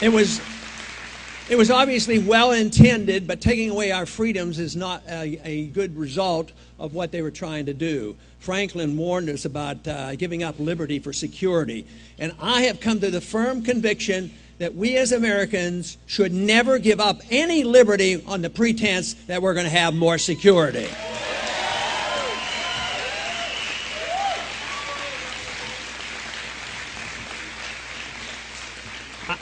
It was obviously well intended, but taking away our freedoms is not a good result of what they were trying to do. Franklin warned us about giving up liberty for security. And I have come to the firm conviction that we as Americans should never give up any liberty on the pretense that we're going to have more security.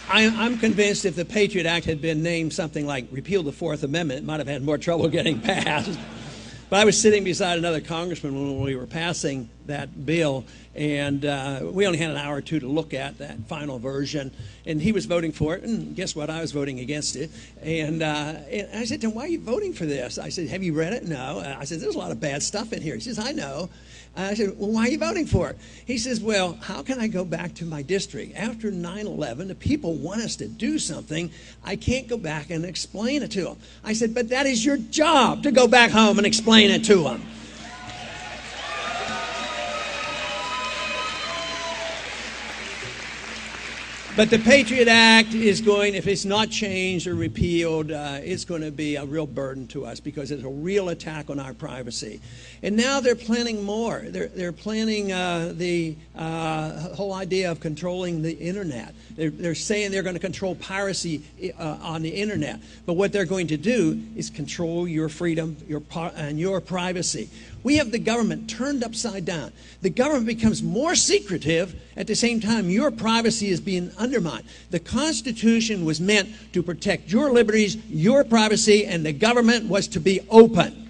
I'm convinced if the Patriot Act had been named something like repeal the Fourth Amendment, it might have had more trouble getting passed. But I was sitting beside another congressman when we were passing that bill, and we only had an hour or two to look at that final version, and he was voting for it, and guess what? I was voting against it. And I said to him, why are you voting for this? I said, have you read it? No. I said, there's a lot of bad stuff in here. He says, I know. I said, well, why are you voting for it? He says, well, how can I go back to my district? After 9/11, the people want us to do something. I can't go back and explain it to them. I said, but that is your job, to go back home and explain it to them. But the Patriot Act is going, if it's not changed or repealed, it's going to be a real burden to us because it's a real attack on our privacy. And now they're planning more. They're planning the whole idea of controlling the Internet. They're saying they're going to control piracy on the Internet. But what they're going to do is control your freedom and your privacy. We have the government turned upside down. The government becomes more secretive. At the same time, your privacy is being undermined. The Constitution was meant to protect your liberties, your privacy, and the government was to be open.